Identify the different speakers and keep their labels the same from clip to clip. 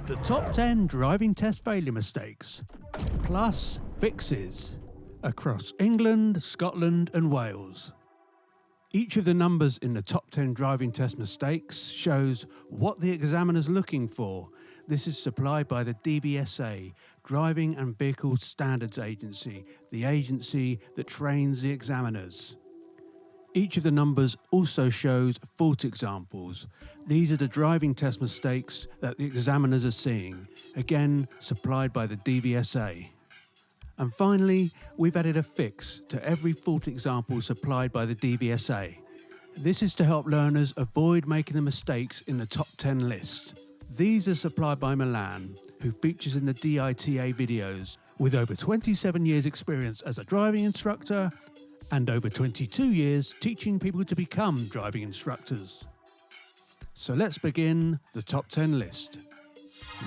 Speaker 1: The top 10 driving test failure mistakes, plus fixes, across England, Scotland and Wales. Each of the numbers in the top 10 driving test mistakes shows what the examiner's looking for. This is supplied by the DVSA, Driving and Vehicle Standards Agency, the agency that trains the examiners. Each of the numbers also shows fault examples. These are the driving test mistakes that the examiners are seeing, again supplied by the DVSA. And finally, we've added a fix to every fault example supplied by the DVSA. This is to help learners avoid making the mistakes in the top 10 list. These are supplied by Milan, who features in the DITA videos, with over 27 years experience as a driving instructor and over 22 years teaching people to become driving instructors. So let's begin the top 10 list.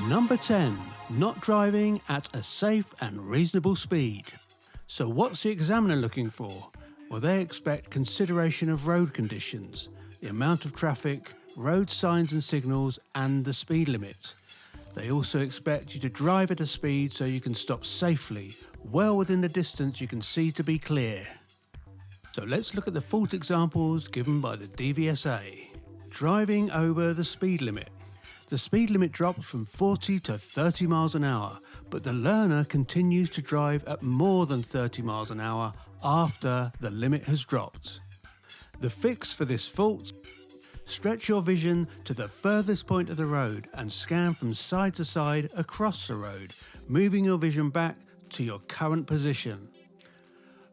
Speaker 1: Number 10, not driving at a safe and reasonable speed. So what's the examiner looking for? Well, they expect consideration of road conditions, the amount of traffic, road signs and signals, and the speed limit. They also expect you to drive at a speed so you can stop safely, well within the distance you can see to be clear. So let's look at the fault examples given by the DVSA. Driving over the speed limit. The speed limit drops from 40 to 30 miles an hour, but the learner continues to drive at more than 30 miles an hour after the limit has dropped. The fix for this fault: stretch your vision to the furthest point of the road and scan from side to side across the road, moving your vision back to your current position.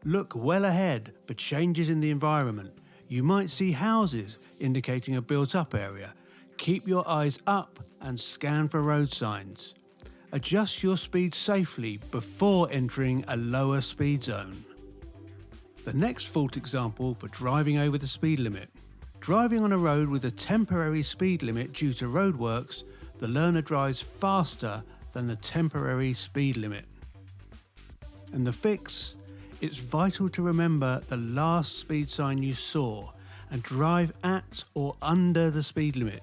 Speaker 1: Look well ahead for changes in the environment. You might see houses indicating a built-up area. Keep your eyes up and scan for road signs. Adjust your speed safely before entering a lower speed zone. The next fault example for driving over the speed limit. Driving on a road with a temporary speed limit due to roadworks, the learner drives faster than the temporary speed limit. And the fix: it's vital to remember the last speed sign you saw and drive at or under the speed limit.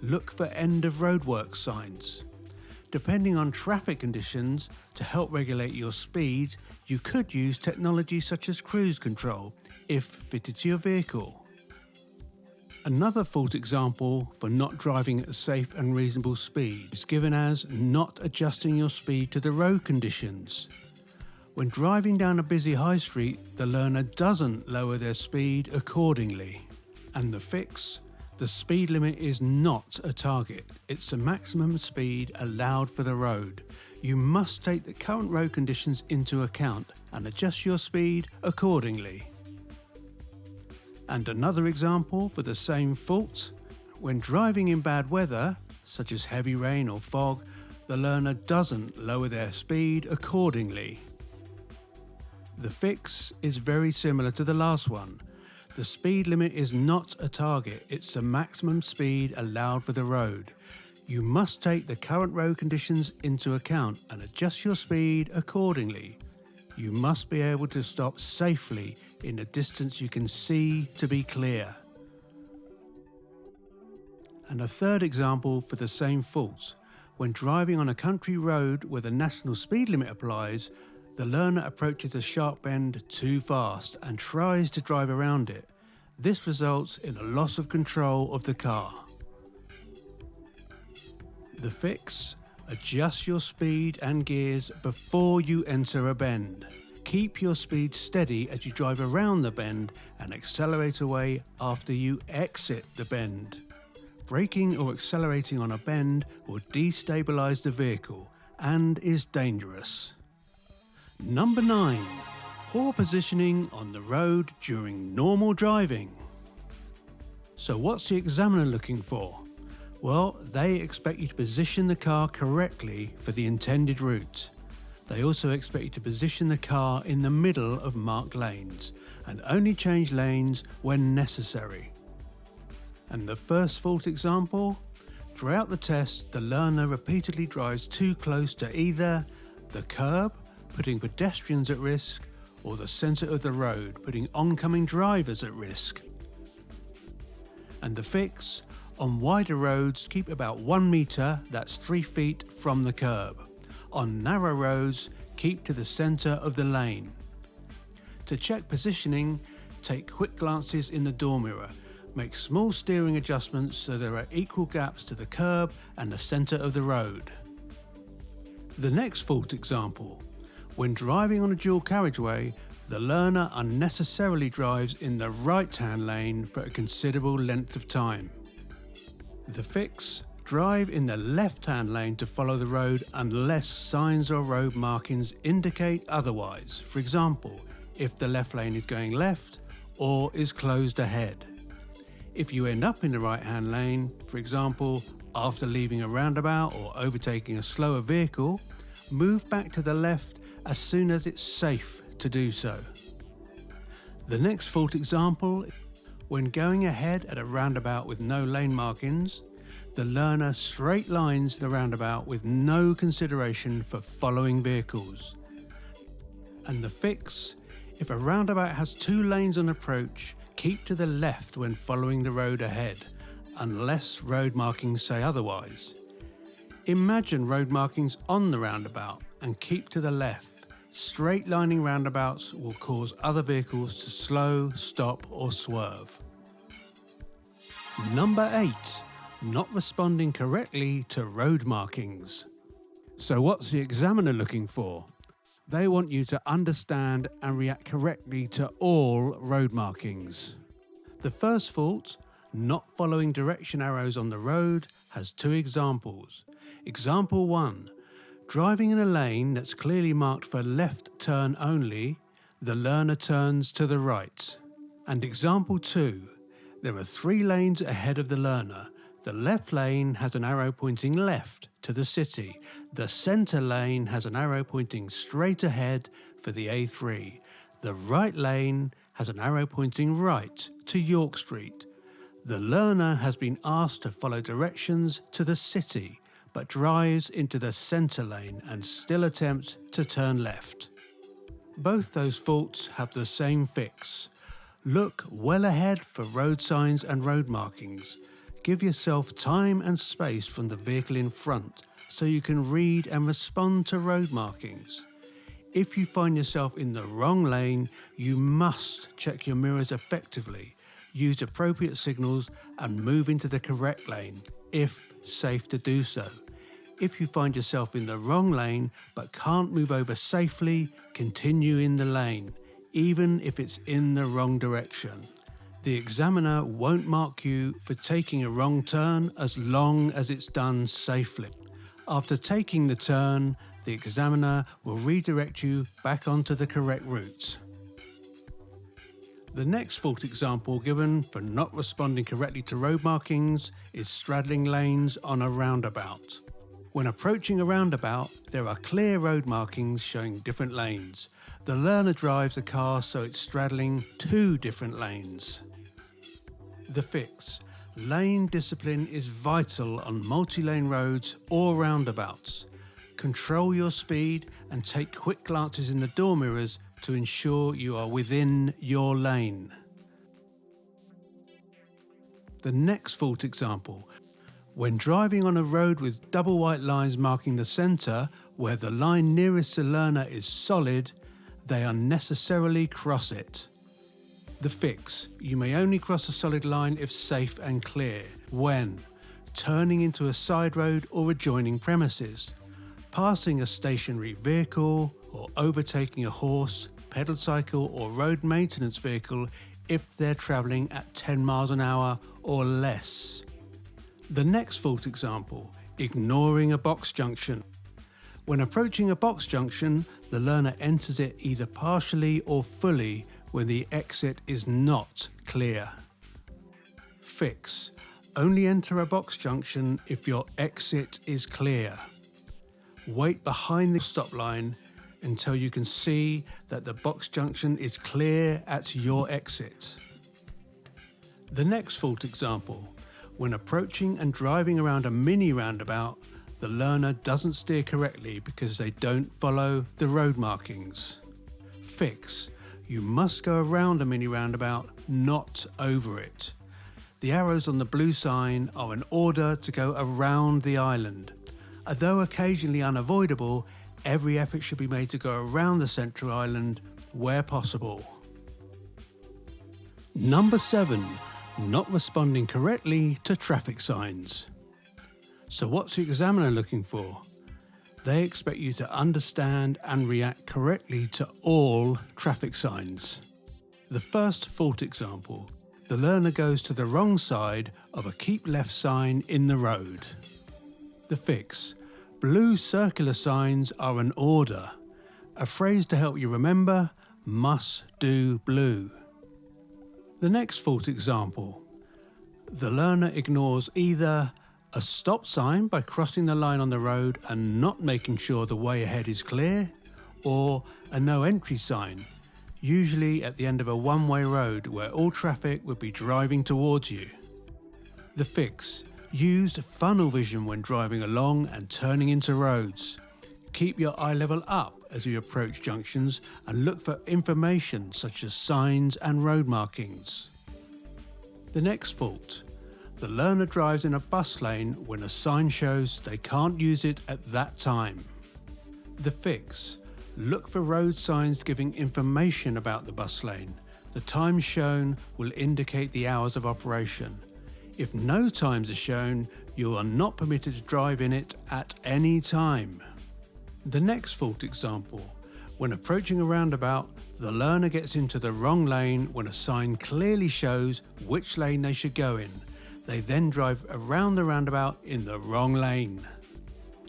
Speaker 1: Look for end of roadwork signs. Depending on traffic conditions, to help regulate your speed, you could use technology such as cruise control if fitted to your vehicle. Another fault example for not driving at a safe and reasonable speed is given as not adjusting your speed to the road conditions. When driving down a busy high street, the learner doesn't lower their speed accordingly. And the fix: the speed limit is not a target, it's the maximum speed allowed for the road. You must take the current road conditions into account and adjust your speed accordingly. And another example for the same fault: when driving in bad weather, such as heavy rain or fog, the learner doesn't lower their speed accordingly. The fix is very similar to the last one. The speed limit is not a target, it's the maximum speed allowed for the road. You must take the current road conditions into account and adjust your speed accordingly. You must be able to stop safely in a distance you can see to be clear. And a third example for the same fault: when driving on a country road where the national speed limit applies, the learner approaches a sharp bend too fast and tries to drive around it. This results in a loss of control of the car. The fix: adjust your speed and gears before you enter a bend. Keep your speed steady as you drive around the bend and accelerate away after you exit the bend. Braking or accelerating on a bend will destabilize the vehicle and is dangerous. Number 9, poor positioning on the road during normal driving. So what's the examiner looking for? Well, they expect you to position the car correctly for the intended route. They also expect you to position the car in the middle of marked lanes and only change lanes when necessary. And the first fault example: throughout the test, the learner repeatedly drives too close to either the curb, putting pedestrians at risk, or the centre of the road, putting oncoming drivers at risk. And the fix: On wider roads, keep about 1 metre, that's 3 feet, from the curb. On narrow roads, keep to the centre of the lane. To check positioning, take quick glances in the door mirror. Make small steering adjustments so there are equal gaps to the curb and the centre of the road. The next fault example. When driving on a dual carriageway, the learner unnecessarily drives in the right-hand lane for a considerable length of time. The fix: drive in the left-hand lane to follow the road unless signs or road markings indicate otherwise. For example, if the left lane is going left or is closed ahead. If you end up in the right-hand lane, for example, after leaving a roundabout or overtaking a slower vehicle, move back to the left as soon as it's safe to do so. The next fault example: when going ahead at a roundabout with no lane markings, the learner straight lines the roundabout with no consideration for following vehicles. And the fix: if a roundabout has 2 lanes on approach, keep to the left when following the road ahead, unless road markings say otherwise. Imagine road markings on the roundabout and keep to the left. Straight lining roundabouts will cause other vehicles to slow, stop or swerve. Number 8. Not responding correctly to road markings. So what's the examiner looking for? They want you to understand and react correctly to all road markings. The first fault, not following direction arrows on the road, has 2 examples. Example 1. Driving in a lane that's clearly marked for left turn only, the learner turns to the right. And example 2. There are 3 lanes ahead of the learner. The left lane has an arrow pointing left to the city. The centre lane has an arrow pointing straight ahead for the A3. The right lane has an arrow pointing right to York Street. The learner has been asked to follow directions to the city, but drives into the centre lane and still attempts to turn left. Both those faults have the same fix. Look well ahead for road signs and road markings. Give yourself time and space from the vehicle in front so you can read and respond to road markings. If you find yourself in the wrong lane, you must check your mirrors effectively, use appropriate signals and move into the correct lane, if safe to do so. If you find yourself in the wrong lane but can't move over safely, continue in the lane, even if it's in the wrong direction. The examiner won't mark you for taking a wrong turn as long as it's done safely. After taking the turn, the examiner will redirect you back onto the correct route. The next fault example given for not responding correctly to road markings is straddling lanes on a roundabout. When approaching a roundabout, there are clear road markings showing different lanes. The learner drives the car so it's straddling 2 different lanes. The fix: lane discipline is vital on multi-lane roads or roundabouts. Control your speed and take quick glances in the door mirrors to ensure you are within your lane. The next fault example: when driving on a road with double white lines marking the centre, where the line nearest the learner is solid, they unnecessarily cross it. The fix: you may only cross a solid line if safe and clear. When turning into a side road or adjoining premises, passing a stationary vehicle, or overtaking a horse, pedal cycle or road maintenance vehicle if they're travelling at 10 miles an hour or less. The next fault example: ignoring a box junction. When approaching a box junction, the learner enters it either partially or fully when the exit is not clear. Fix: only enter a box junction if your exit is clear. Wait behind the stop line until you can see that the box junction is clear at your exit. The next fault example: when approaching and driving around a mini roundabout, the learner doesn't steer correctly because they don't follow the road markings. Fix: you must go around a mini roundabout, not over it. The arrows on the blue sign are an order to go around the island. Although occasionally unavoidable, every effort should be made to go around the central island where possible. Number 7. Not responding correctly to traffic signs. So what's the examiner looking for? They expect you to understand and react correctly to all traffic signs. The first fault example. The learner goes to the wrong side of a keep left sign in the road. The fix. Blue circular signs are an order. A phrase to help you remember, must do blue. The next fault example. The learner ignores either a stop sign by crossing the line on the road and not making sure the way ahead is clear, or a no entry sign, usually at the end of a one-way road where all traffic would be driving towards you. The fix. Use funnel vision when driving along and turning into roads. Keep your eye level up as you approach junctions and look for information such as signs and road markings. The next fault. The learner drives in a bus lane when a sign shows they can't use it at that time. The fix. Look for road signs giving information about the bus lane. The time shown will indicate the hours of operation. If no times are shown, you are not permitted to drive in it at any time. The next fault example. When approaching a roundabout, the learner gets into the wrong lane when a sign clearly shows which lane they should go in. They then drive around the roundabout in the wrong lane.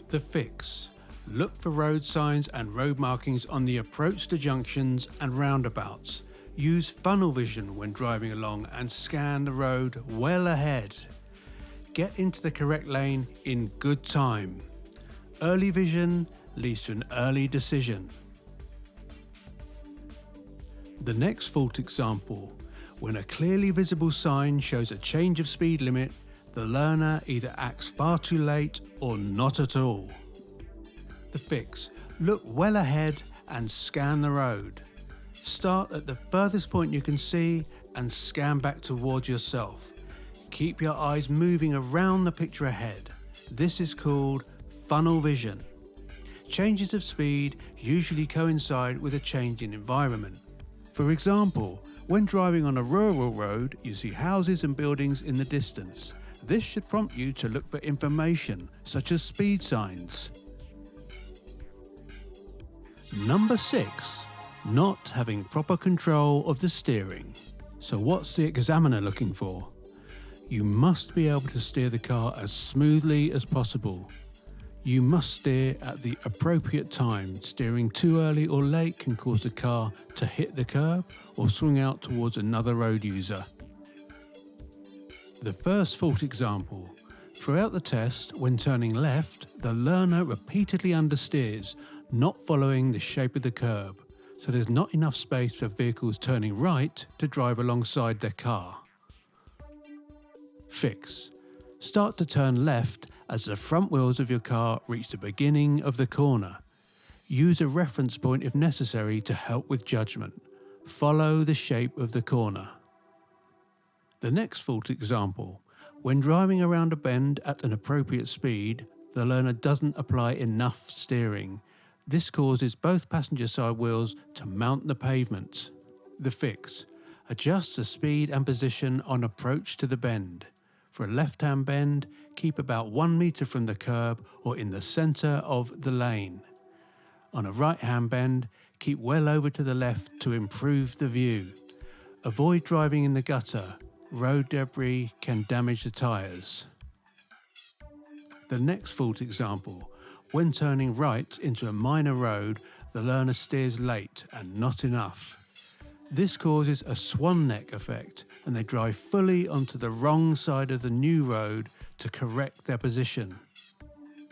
Speaker 1: The fix. Look for road signs and road markings on the approach to junctions and roundabouts. Use funnel vision when driving along and scan the road well ahead. Get into the correct lane in good time. Early vision leads to an early decision. The next fault example. When a clearly visible sign shows a change of speed limit, the learner either acts far too late or not at all. The fix. Look well ahead and scan the road. Start at the furthest point you can see and scan back towards yourself. Keep your eyes moving around the picture ahead. This is called funnel vision. Changes of speed usually coincide with a change in environment. For example, when driving on a rural road, you see houses and buildings in the distance. This should prompt you to look for information such as speed signs. Number 6. Not having proper control of the steering. So what's the examiner looking for? You must be able to steer the car as smoothly as possible. You must steer at the appropriate time. Steering too early or late can cause the car to hit the curb or swing out towards another road user. The first fault example. Throughout the test, when turning left, the learner repeatedly understeers, not following the shape of the curb. So there's not enough space for vehicles turning right to drive alongside their car. Fix. Start to turn left as the front wheels of your car reach the beginning of the corner. Use a reference point if necessary to help with judgment. Follow the shape of the corner. The next fault example. When driving around a bend at an appropriate speed, the learner doesn't apply enough steering. This causes both passenger side wheels to mount the pavement. The fix. Adjust the speed and position on approach to the bend. For a left-hand bend, keep about 1 meter from the curb or in the centre of the lane. On a right-hand bend, keep well over to the left to improve the view. Avoid driving in the gutter. Road debris can damage the tyres. The next fault example. When turning right into a minor road, the learner steers late and not enough. This causes a swan neck effect and they drive fully onto the wrong side of the new road to correct their position.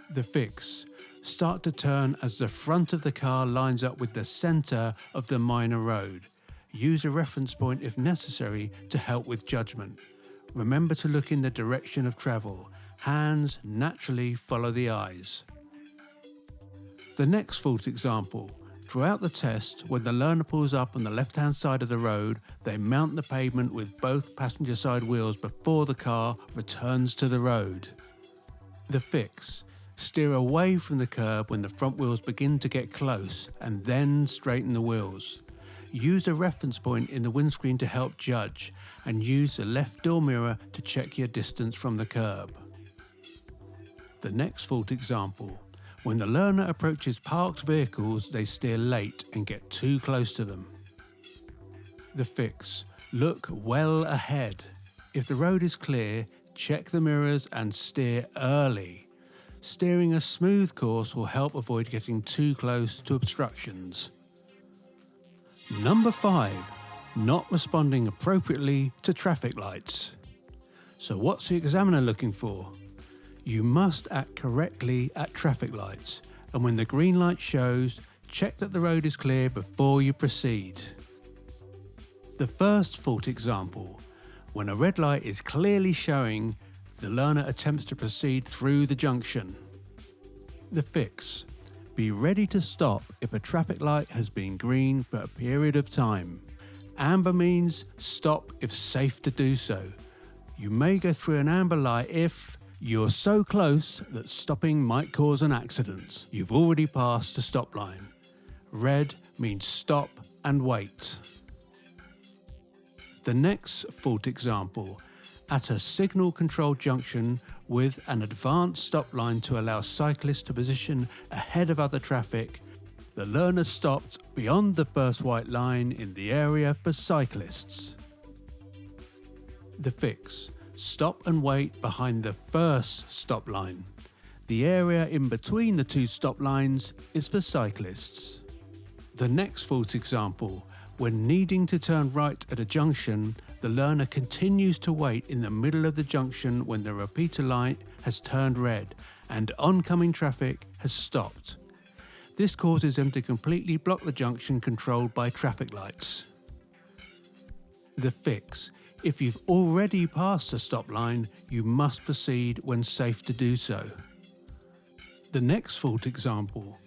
Speaker 1: The fix. Start to turn as the front of the car lines up with the centre of the minor road. Use a reference point if necessary to help with judgment. Remember to look in the direction of travel. Hands naturally follow the eyes. The next fault example. Throughout the test, when the learner pulls up on the left-hand side of the road, they mount the pavement with both passenger side wheels before the car returns to the road. The fix: steer away from the curb when the front wheels begin to get close and then straighten the wheels. Use a reference point in the windscreen to help judge, and use the left door mirror to check your distance from the curb. The next fault example: when the learner approaches parked vehicles, they steer late and get too close to them. The fix: look well ahead. If the road is clear, check the mirrors and steer early. Steering a smooth course will help avoid getting too close to obstructions. Number 5. Not responding appropriately to traffic lights. So what's the examiner looking for? You must act correctly at traffic lights, and when the green light shows, check that the road is clear before you proceed. The first fault example: when a red light is clearly showing, the learner attempts to proceed through the junction. The fix: be ready to stop if a traffic light has been green for a period of time. Amber means stop if safe to do so. You may go through an amber light if you're so close that stopping might cause an accident. You've already passed the stop line. Red means stop and wait. The next fault example: at a signal-controlled junction with an advanced stop line to allow cyclists to position ahead of other traffic, the learner stopped beyond the first white line in the area for cyclists. The fix: stop and wait behind the first stop line. The area in between the two stop lines is for cyclists. The next fault example: when needing to turn right at a junction, the learner continues to wait in the middle of the junction when the repeater light has turned red and oncoming traffic has stopped. This causes them to completely block the junction controlled by traffic lights. The fix: if you've already passed the stop line, you must proceed when safe to do so. The next fault example: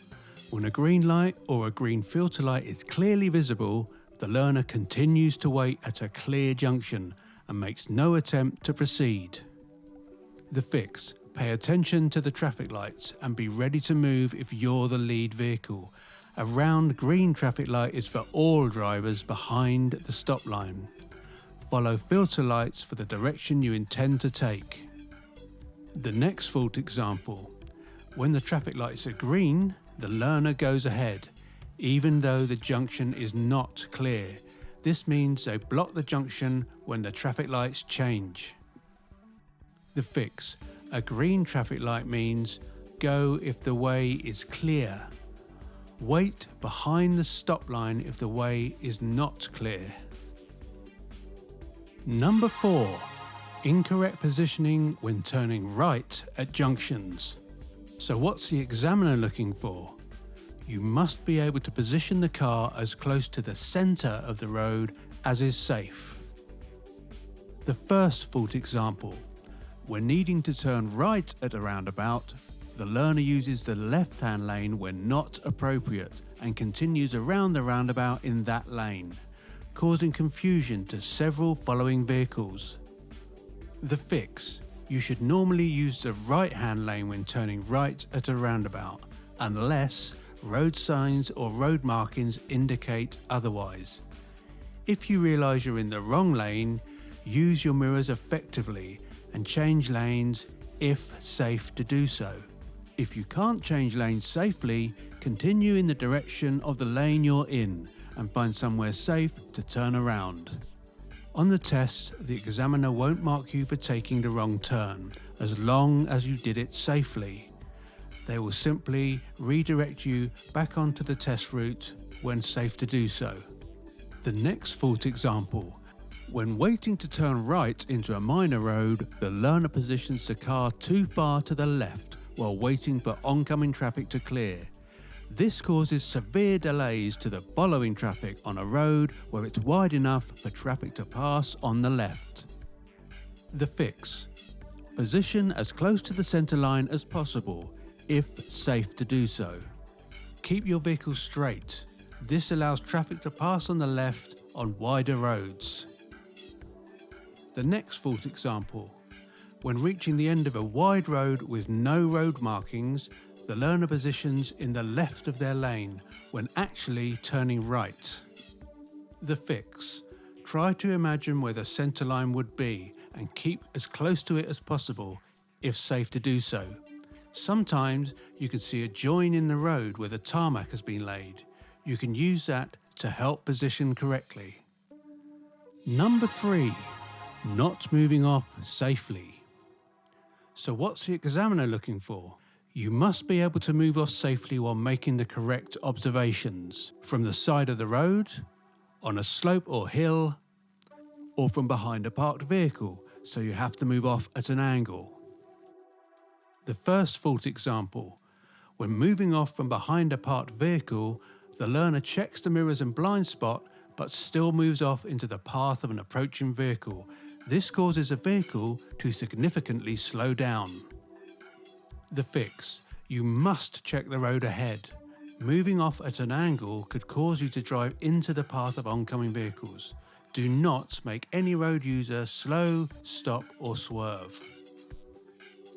Speaker 1: when a green light or a green filter light is clearly visible, the learner continues to wait at a clear junction and makes no attempt to proceed. The fix: pay attention to the traffic lights and be ready to move if you're the lead vehicle. A round green traffic light is for all drivers behind the stop line. Follow filter lights for the direction you intend to take. The next fault example: when the traffic lights are green, the learner goes ahead, even though the junction is not clear. This means they block the junction when the traffic lights change. The fix: a green traffic light means go if the way is clear. Wait behind the stop line if the way is not clear. Number 4. Incorrect positioning when turning right at junctions. So what's the examiner looking for? You must be able to position the car as close to the centre of the road as is safe. The first fault example: when needing to turn right at a roundabout, the learner uses the left-hand lane when not appropriate and continues around the roundabout in that lane, causing confusion to several following vehicles. The fix: you should normally use the right-hand lane when turning right at a roundabout, unless road signs or road markings indicate otherwise. If you realise you're in the wrong lane, use your mirrors effectively and change lanes if safe to do so. If you can't change lanes safely, continue in the direction of the lane you're in and find somewhere safe to turn around. On the test, the examiner won't mark you for taking the wrong turn, as long as you did it safely. They will simply redirect you back onto the test route when safe to do so. The next fault example: when waiting to turn right into a minor road, the learner positions the car too far to the left while waiting for oncoming traffic to clear. This causes severe delays to the following traffic on a road where it's wide enough for traffic to pass on the left. The fix: position as close to the centre line as possible, if safe to do so. keep your vehicle straight. This allows traffic to pass on the left on wider roads. The next fault example. When reaching the end of a wide road with no road markings, the learner positions in the left of their lane when actually turning right. The fix. Try to imagine where the centre line would be and keep as close to it as possible, if safe to do so. Sometimes you can see a join in the road where the tarmac has been laid. You can use that to help position correctly. Number 3. Not moving off safely. So what's the examiner looking for? You must be able to move off safely while making the correct observations. From the side of the road, on a slope or hill, or from behind a parked vehicle, so you have to move off at an angle. The first fault example. When moving off from behind a parked vehicle, the learner checks the mirrors and blind spot but still moves off into the path of an approaching vehicle. This causes a vehicle to significantly slow down. The fix. You must check the road ahead. Moving off at an angle could cause you to drive into the path of oncoming vehicles. Do not make any road user slow, stop or swerve.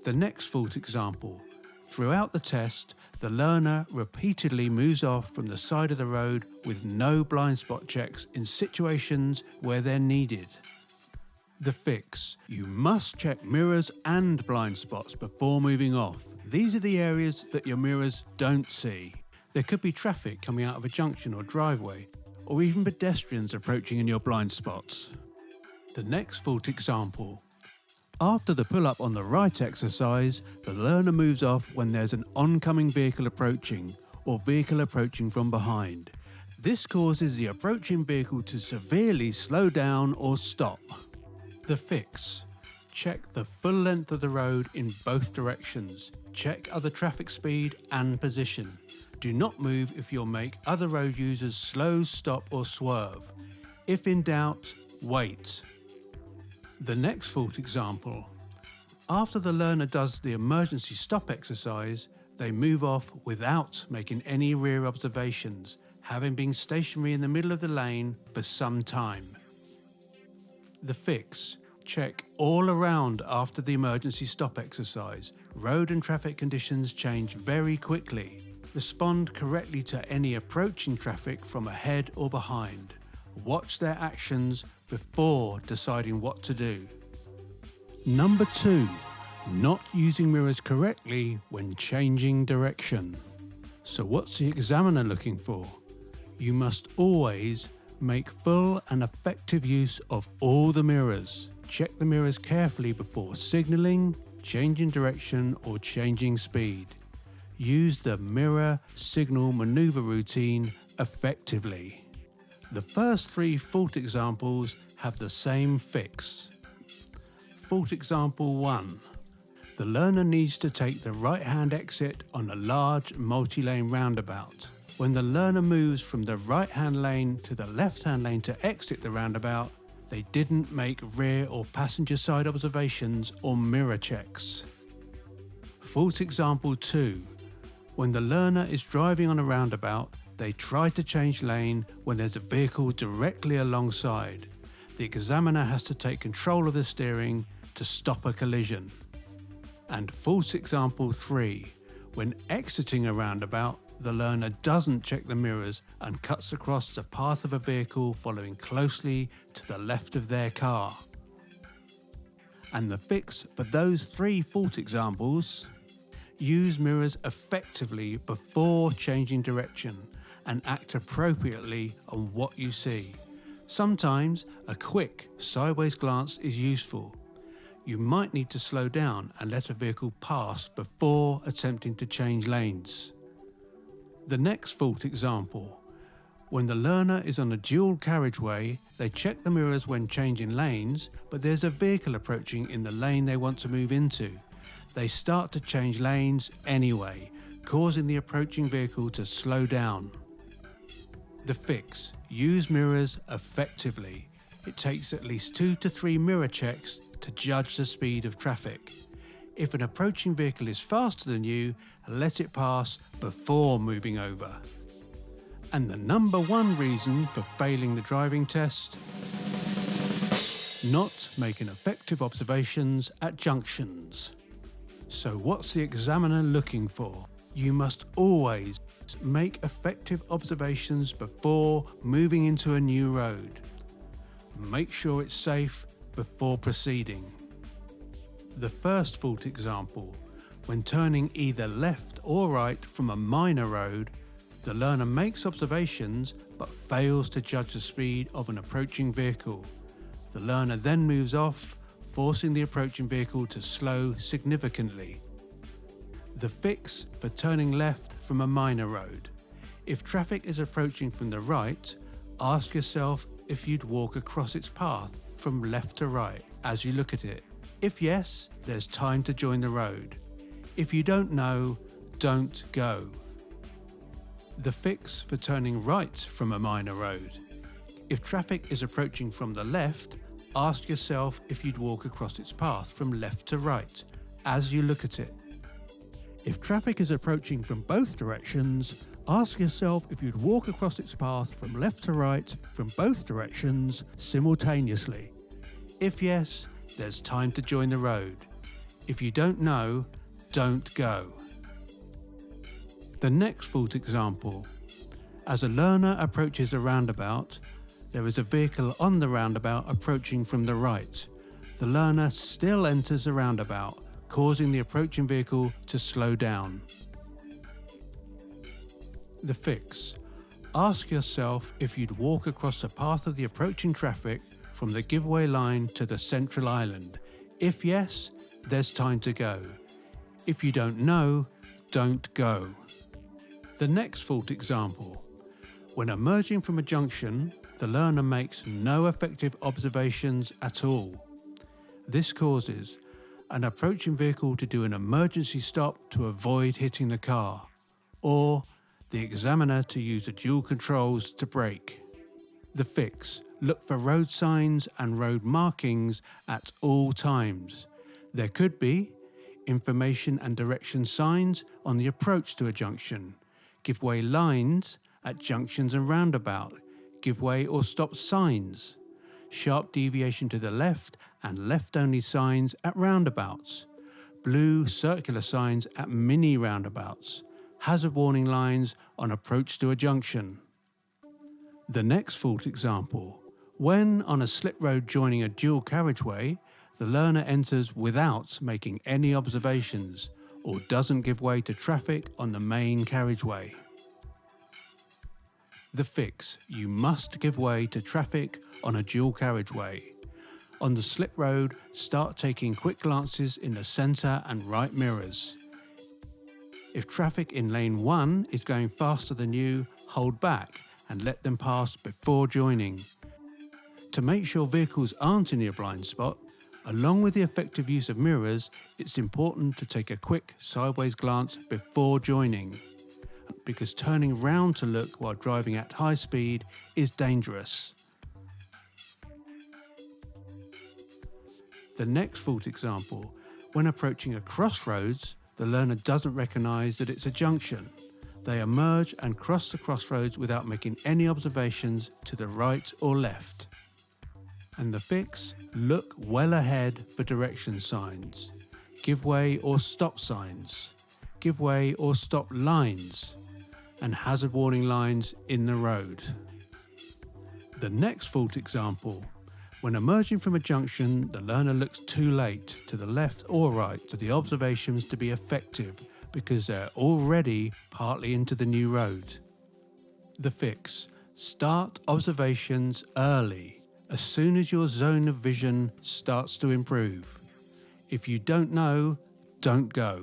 Speaker 1: The next fault example. Throughout the test, the learner repeatedly moves off from the side of the road with no blind spot checks in situations where they're needed. The fix. You must check mirrors and blind spots before moving off. These are the areas that your mirrors don't see. There could be traffic coming out of a junction or driveway, or even pedestrians approaching in your blind spots. The next fault example. After the pull-up on the right exercise, the learner moves off when there's an oncoming vehicle approaching, or vehicle approaching from behind. This causes the approaching vehicle to severely slow down or stop. The fix. Check the full length of the road in both directions. Check other traffic speed and position. Do not move if you'll make other road users slow, stop or swerve. If in doubt, wait. The next fault example. After the learner does the emergency stop exercise, they move off without making any rear observations, having been stationary in the middle of the lane for some time. The fix. Check all around after the emergency stop exercise. Road and traffic conditions change very quickly. Respond correctly to any approaching traffic from ahead or behind. Watch their actions before deciding what to do. Number 2. Not using mirrors correctly when changing direction. So what's the examiner looking for? You must always make full and effective use of all the mirrors. Check the mirrors carefully before signalling, changing direction or changing speed. Use the mirror signal maneuver routine effectively. The first 3 fault examples have the same fix. Fault example 1. The learner needs to take the right-hand exit on a large multi-lane roundabout. When the learner moves from the right-hand lane to the left-hand lane to exit the roundabout, they didn't make rear or passenger side observations or mirror checks. Fault example 2. When the learner is driving on a roundabout, they try to change lane when there's a vehicle directly alongside. The examiner has to take control of the steering to stop a collision. And fault example 3. When exiting a roundabout, the learner doesn't check the mirrors and cuts across the path of a vehicle following closely to the left of their car. And the fix for those 3 fault examples: use mirrors effectively before changing direction and act appropriately on what you see. Sometimes a quick sideways glance is useful. You might need to slow down and let a vehicle pass before attempting to change lanes. The next fault example. When the learner is on a dual carriageway, they check the mirrors when changing lanes, but there's a vehicle approaching in the lane they want to move into. They start to change lanes anyway, causing the approaching vehicle to slow down. The fix. Use mirrors effectively. It takes at least 2 to 3 mirror checks to judge the speed of traffic. If an approaching vehicle is faster than you, let it pass before moving over. And the number one reason for failing the driving test: not making effective observations at junctions. So what's the examiner looking for? You must always make effective observations before moving into a new road. Make sure it's safe before proceeding. The first fault example: when turning either left or right from a minor road, the learner makes observations but fails to judge the speed of an approaching vehicle. The learner then moves off, forcing the approaching vehicle to slow significantly. The fix for turning left from a minor road: if traffic is approaching from the right, ask yourself if you'd walk across its path from left to right as you look at it. If yes, there's time to join the road. If you don't know, don't go. The fix for turning right from a minor road: if traffic is approaching from the left, ask yourself if you'd walk across its path from left to right as you look at it. If traffic is approaching from both directions, ask yourself if you'd walk across its path from left to right from both directions simultaneously. If yes, there's time to join the road. If you don't know, don't go. The next fault example: as a learner approaches a roundabout, there is a vehicle on the roundabout approaching from the right. The learner still enters the roundabout, causing the approaching vehicle to slow down. The fix: ask yourself if you'd walk across the path of the approaching traffic from the giveaway line to the central island. If yes, there's time to go. If you don't know, don't go. The next fault example: when emerging from a junction, the learner makes no effective observations at all. This causes an approaching vehicle to do an emergency stop to avoid hitting the car, or the examiner to use the dual controls to brake. The fix: look for road signs and road markings at all times. There could be information and direction signs on the approach to a junction, giveaway lines at junctions and roundabout, giveaway or stop signs, sharp deviation to the left and left-only signs at roundabouts, blue circular signs at mini roundabouts, hazard warning lines on approach to a junction. The next fault example: when on a slip road joining a dual carriageway, the learner enters without making any observations or doesn't give way to traffic on the main carriageway. The fix: you must give way to traffic on a dual carriageway. On the slip road, start taking quick glances in the centre and right mirrors. If traffic in lane 1 is going faster than you, hold back and let them pass before joining. To make sure vehicles aren't in your blind spot, along with the effective use of mirrors, it's important to take a quick sideways glance before joining, because turning round to look while driving at high speed is dangerous. The next fault example: when approaching a crossroads, the learner doesn't recognise that it's a junction. They emerge and cross the crossroads without making any observations to the right or left. And the fix: look well ahead for direction signs, give way or stop signs, give way or stop lines, and hazard warning lines in the road. The next fault example: when emerging from a junction, the learner looks too late to the left or right for the observations to be effective because they're already partly into the new road. The fix: start observations early, as soon as your zone of vision starts to improve. If you don't know, don't go.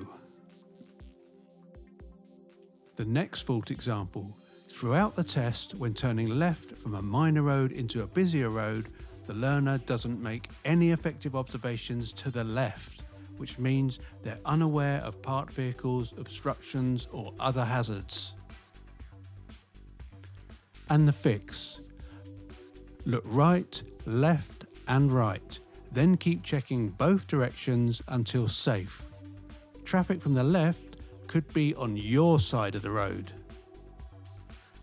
Speaker 1: The next fault example: throughout the test, when turning left from a minor road into a busier road, the learner doesn't make any effective observations to the left, which means they're unaware of parked vehicles, obstructions, or other hazards. And the fix: look right, left, and right, then keep checking both directions until safe. traffic from the left could be on your side of the road.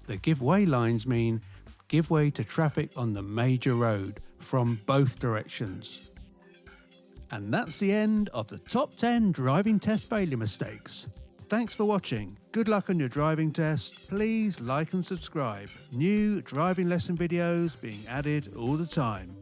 Speaker 1: The give way lines mean give way to traffic on the major road from both directions. And that's the end of the top 10 driving test failure mistakes. Thanks for watching. Good luck on your driving test. Please like and subscribe. New driving lesson videos being added all the time.